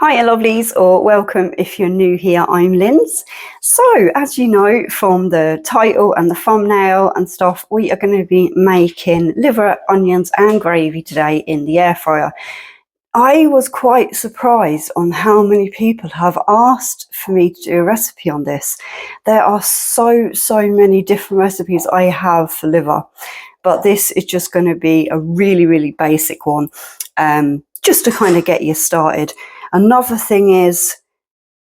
Hiya lovelies, or welcome if you're new here, I'm Linz. So as you know from the title and the thumbnail and stuff, we are going to be making liver, onions and gravy today in the air fryer. I was quite surprised on how many people have asked for me to do a recipe on this. There are so many different recipes I have for liver, but this is just going to be a really basic one, just to kind of get you started. Another thing is,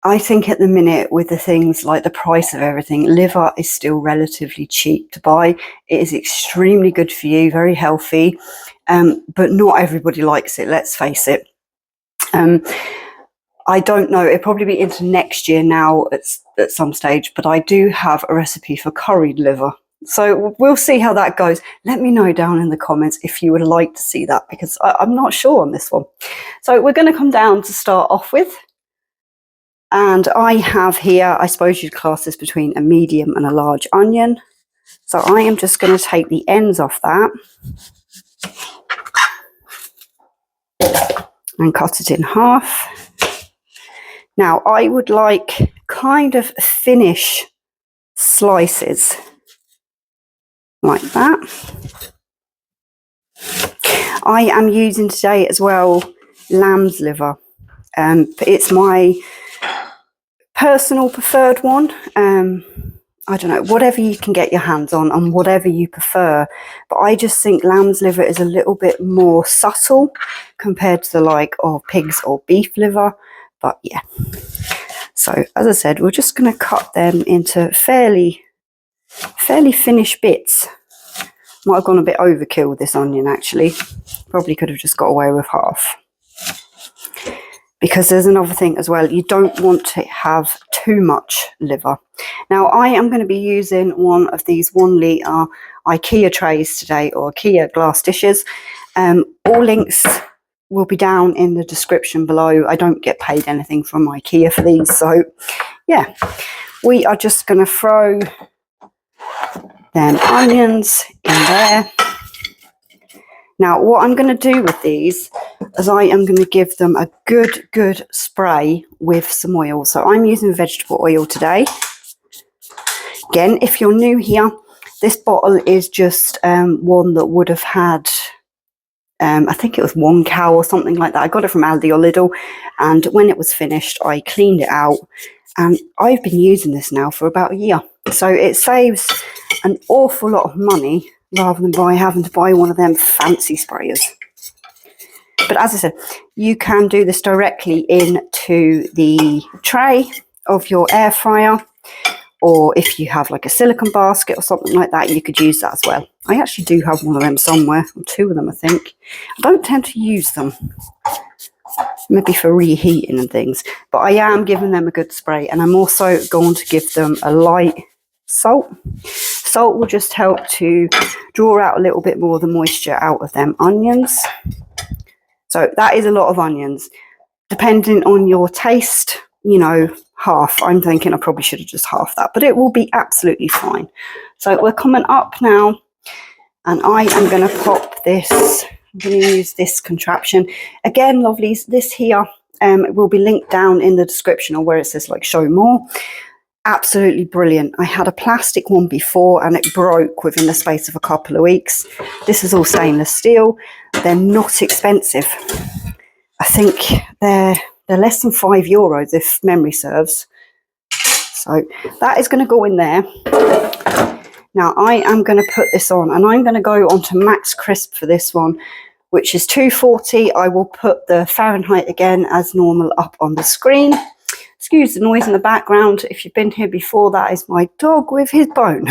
I think at the minute with the things like the price of everything, liver is still relatively cheap to buy. It is extremely good for you, very healthy, but not everybody likes it, let's face it. I don't know, it'll probably be into next year now at some stage, but I do have a recipe for curried liver. So we'll see how that goes. Let me know down in the comments if you would like to see that, because I'm not sure on this one. So we're going to come down to start off with. And I have here, I suppose you'd class this between a medium and a large onion. So I am just going to take the ends off that and cut it in half. Now I would like kind of finish slices like that. I am using today as well lamb's liver. It's my personal preferred one. I don't know, whatever you can get your hands on and whatever you prefer, but I just think lamb's liver is a little bit more subtle compared to the like of pig's or beef liver. But yeah, so as I said, we're just going to cut them into fairly finished bits. Might have gone a bit overkill with this onion actually. Probably could have just got away with half. Because there's another thing as well, you don't want to have too much liver. Now I am going to be using one of these 1 litre IKEA trays today, or IKEA glass dishes. All links will be down in the description below. I don't get paid anything from IKEA for these, so yeah. We are just going to throw them onions in there. Now what I'm going to do with these is I am going to give them a good spray with some oil. So I'm using vegetable oil today. Again, if you're new here, this bottle is just one that would have had, I think it was 1 cow or something like that. I got it from Aldi or Lidl, and when it was finished I cleaned it out, and I've been using this now for about a year. So it saves an awful lot of money rather than having to buy one of them fancy sprayers. But as I said, you can do this directly into the tray of your air fryer, or if you have like a silicone basket or something like that, you could use that as well. I actually do have one of them somewhere, or 2 of them I think. I don't tend to use them, maybe for reheating and things, but I am giving them a good spray, and I'm also going to give them a light salt. Salt will just help to draw out a little bit more of the moisture out of them onions. So that is a lot of onions. Depending on your taste, you know, half. I'm thinking I probably should have just half that, but it will be absolutely fine. So we're coming up now, and I am going to pop this. I'm going to use this contraption. Again, lovelies, this here will be linked down in the description, or where it says like show more. Absolutely brilliant. I had a plastic one before and it broke within the space of a couple of weeks. This is all stainless steel. They're not expensive. I think they're less than €5 if memory serves. So that is going to go in there. Now I am going to put this on, and I'm going to go on to max crisp for this one, which is 240. I will put the Fahrenheit again as normal up on the screen. Excuse the noise in the background. If you've been here before, that is my dog with his bone.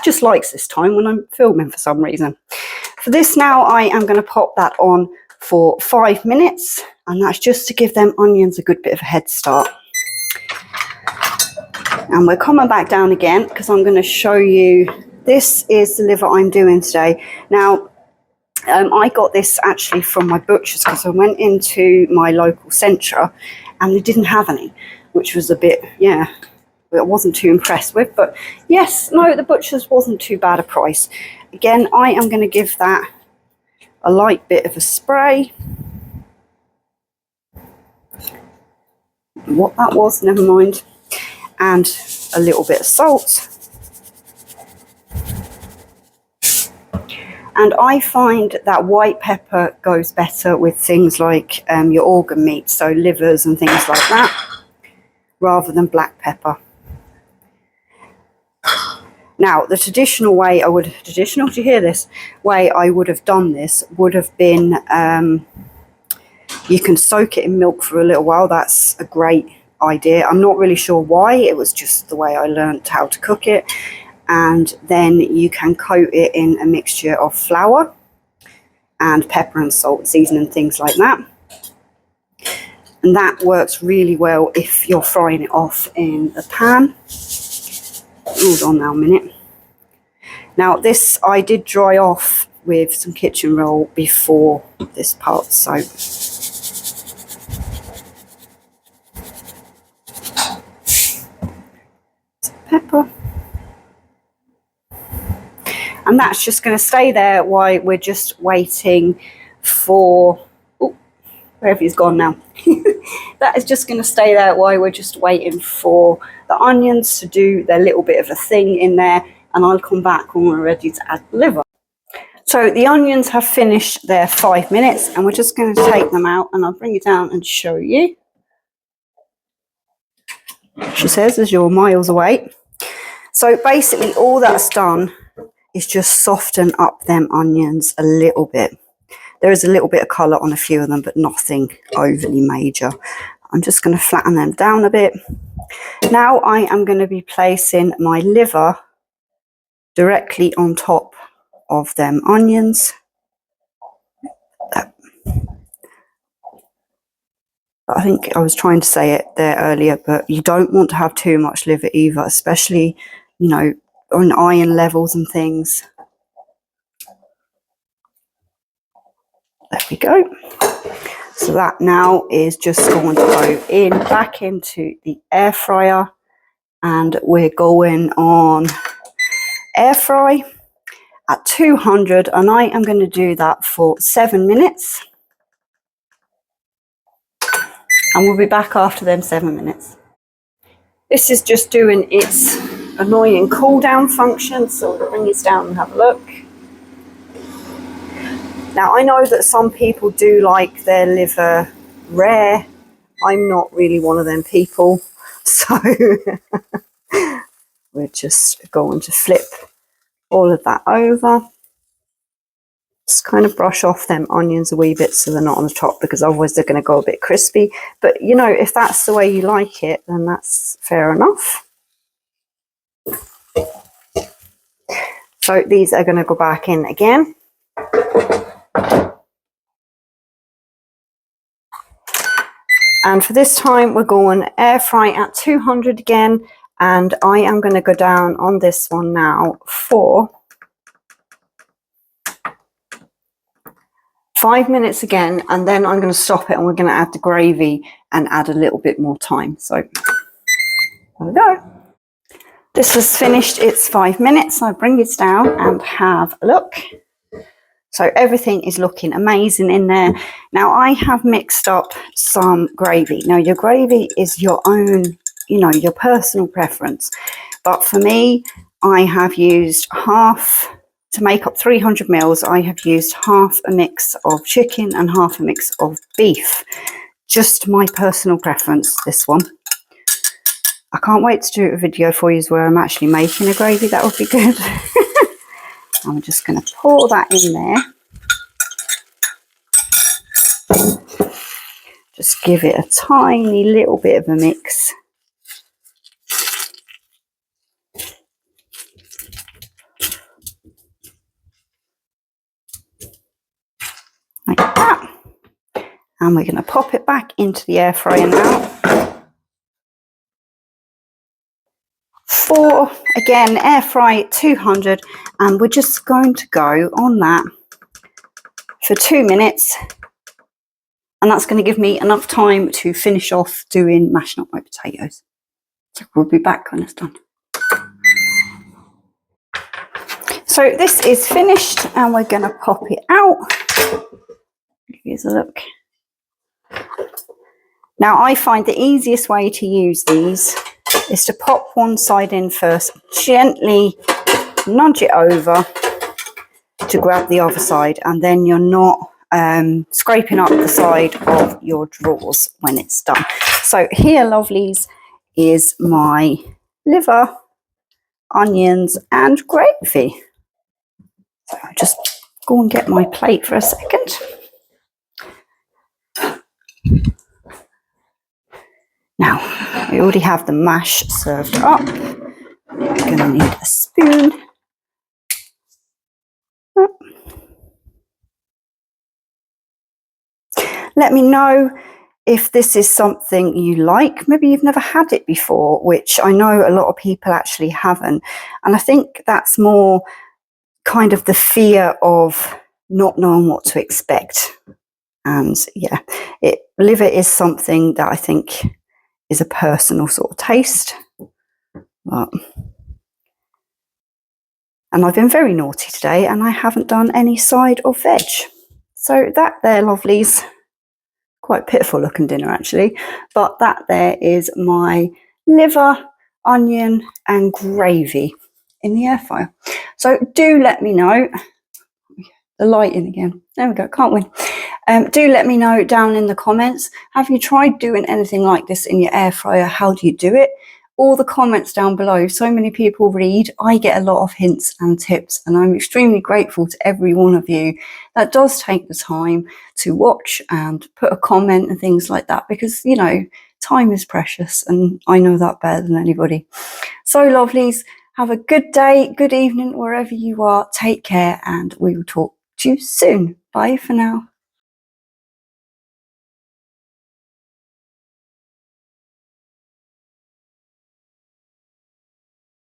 Just likes this time when I'm filming for some reason. For this now, I am going to pop that on for 5 minutes, and that's just to give them onions a good bit of a head start. And we're coming back down again because I'm going to show you, this is the liver I'm doing today. Now, I got this actually from my butcher's because I went into my local Centra and they didn't have any, which was a bit, yeah, I wasn't too impressed with. But yes, no, the butcher's wasn't too bad a price. Again, I am going to give that a light bit of a spray. what that was, never mind. And a little bit of salt. And I find that white pepper goes better with things like your organ meat, so livers and things like that, rather than black pepper. Now, the traditional way I would, traditional, do you hear this? Way I would have done this would have been, you can soak it in milk for a little while. That's a great idea. I'm not really sure why, it was just the way I learned how to cook it. And then you can coat it in a mixture of flour and pepper and salt, seasoning, things like that. And that works really well if you're frying it off in a pan. Hold on now a minute. Now this I did dry off with some kitchen roll before this part, so pepper. And that's just going to stay there while we're just waiting for, oh, wherever he's gone now. That is just going to stay there while we're just waiting for the onions to do their little bit of a thing in there, and I'll come back when we're ready to add the liver. So the onions have finished their 5 minutes, and we're just going to take them out, and I'll bring it down and show you. She says as you're miles away. So basically all that's done is just soften up them onions a little bit. There is a little bit of colour on a few of them, but nothing overly major. I'm just going to flatten them down a bit. Now I am going to be placing my liver directly on top of them onions. I think I was trying to say it there earlier, but you don't want to have too much liver either, especially, you know, on iron levels and things. There we go. So that now is just going to go in back into the air fryer, and we're going on air fry at 200, and I am going to do that for 7 minutes, and we'll be back after them 7 minutes. This is just doing its annoying cool down function, so we'll bring this down and have a look. Now I know that some people do like their liver rare. I'm not really one of them people, so we're just going to flip all of that over. Just kind of brush off them onions a wee bit so they're not on the top, because otherwise they're going to go a bit crispy. But you know, if that's the way you like it, then that's fair enough. So these are going to go back in again. And for this time, we're going air fry at 200 again. And I am going to go down on this one now for 5 minutes again. And then I'm going to stop it, and we're going to add the gravy and add a little bit more time. So there we go. This has finished its 5 minutes. I'll bring this down and have a look. So everything is looking amazing in there. Now I have mixed up some gravy. Now your gravy is your own, you know, your personal preference. But for me, I have used half, to make up 300 mils, I have used half a mix of chicken and half a mix of beef. Just my personal preference, this one. I can't wait to do a video for you where I'm actually making a gravy. That would be good. I'm just going to pour that in there. Just give it a tiny little bit of a mix. Like that. And we're going to pop it back into the air fryer now. For, again, air fry 200, and we're just going to go on that for 2 minutes, and that's going to give me enough time to finish off doing mashing up my potatoes. So we'll be back when it's done. So this is finished, and we're going to pop it out. Here's a look. Now I find the easiest way to use these is to pop one side in first, gently nudge it over to grab the other side, and then you're not scraping up the side of your drawers when it's done. So here, lovelies, is my liver, onions and gravy. So I'll just go and get my plate for a second. Now, we already have the mash served up. I'm going to need a spoon. Let me know if this is something you like. Maybe you've never had it before, which I know a lot of people actually haven't. And I think that's more kind of the fear of not knowing what to expect. And yeah, liver is something that I think is a personal sort of taste. And I've been very naughty today and I haven't done any side or veg. So that there, lovelies. Quite pitiful looking dinner actually, but that there is my liver, onion and gravy in the air fryer. So do let me know. The lighting again, there we go, can't win. Do let me know down in the comments, have you tried doing anything like this in your air fryer? How do you do it? All the comments down below, so many people read. I get a lot of hints and tips, and I'm extremely grateful to every one of you that does take the time to watch and put a comment and things like that, because you know, time is precious and I know that better than anybody. So lovelies, have a good day, good evening wherever you are. Take care and we will talk to you soon. Bye for now.